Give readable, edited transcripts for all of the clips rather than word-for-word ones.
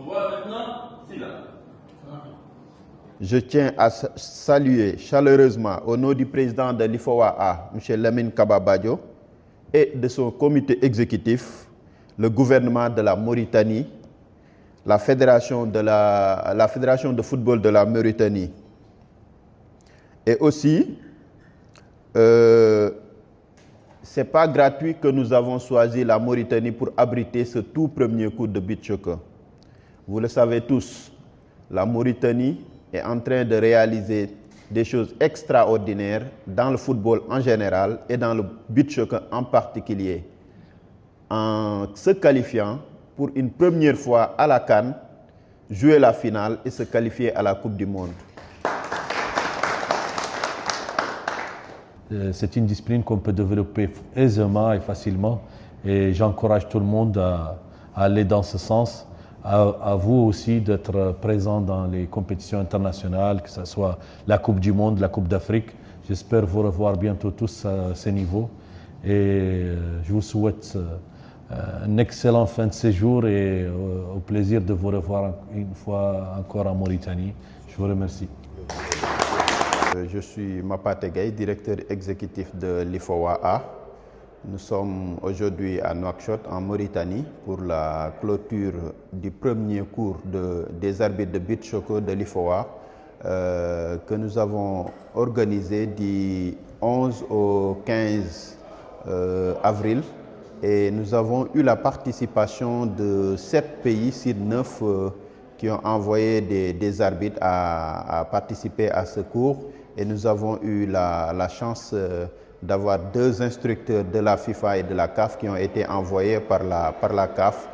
voit maintenant Silla. Je tiens à saluer chaleureusement au nom du président de l'IFOA, M. Lamine Kaba Badio, et de son comité exécutif, le gouvernement de la Mauritanie, la fédération de football de la Mauritanie. Et aussi, ce n'est pas gratuit que nous avons choisi la Mauritanie pour abriter ce tout premier cours de beach soccer. Vous le savez tous, la Mauritanie est en train de réaliser des choses extraordinaires dans le football en général et dans le beach soccer en particulier, en se qualifiant pour une première fois à la CAN, jouer la finale et se qualifier à la Coupe du Monde. C'est une discipline qu'on peut développer aisément et facilement et j'encourage tout le monde à aller dans ce sens. À vous aussi d'être présents dans les compétitions internationales, que ce soit la Coupe du Monde, la Coupe d'Afrique. J'espère vous revoir bientôt tous à ces niveaux et je vous souhaite un excellent fin de séjour et au plaisir de vous revoir une fois encore en Mauritanie. Je vous remercie. Je suis Mapate Gaye, directeur exécutif de l'IFOA. Nous sommes aujourd'hui à Nouakchott, en Mauritanie, pour la clôture du premier cours des arbitres de beach soccer de l'IFOA que nous avons organisé du 11 au 15 avril. Et nous avons eu la participation de 7 pays sur 9 qui ont envoyé des arbitres à participer à ce cours. Et nous avons eu la chance d'avoir 2 instructeurs de la FIFA et de la CAF qui ont été envoyés par la CAF,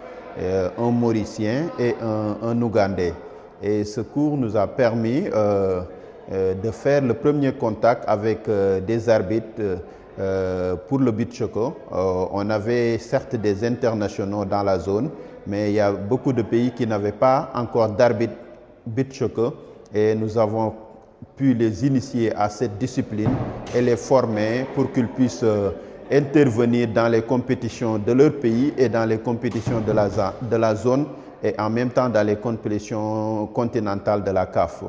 un Mauricien et un Ougandais. Et ce cours nous a permis de faire le premier contact avec des arbitres pour le beach soccer. On avait certes des internationaux dans la zone, mais il y a beaucoup de pays qui n'avaient pas encore d'arbitre beach soccer et nous avons pu les initier à cette discipline et les former pour qu'ils puissent intervenir dans les compétitions de leur pays et dans les compétitions de la zone et en même temps dans les compétitions continentales de la CAF.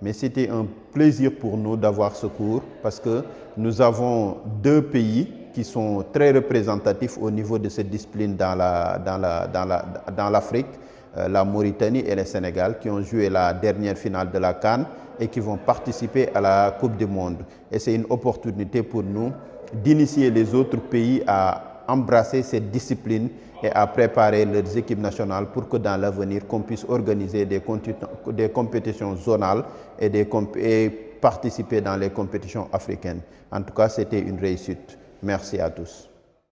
Mais c'était un plaisir pour nous d'avoir ce cours parce que nous avons 2 pays qui sont très représentatifs au niveau de cette discipline dans l'Afrique, la Mauritanie et le Sénégal, qui ont joué la dernière finale de la CAN et qui vont participer à la Coupe du Monde. Et c'est une opportunité pour nous d'initier les autres pays à embrasser cette discipline et à préparer leurs équipes nationales pour que dans l'avenir, qu'on puisse organiser des compétitions zonales et participer dans les compétitions africaines. En tout cas, c'était une réussite. Merci à tous.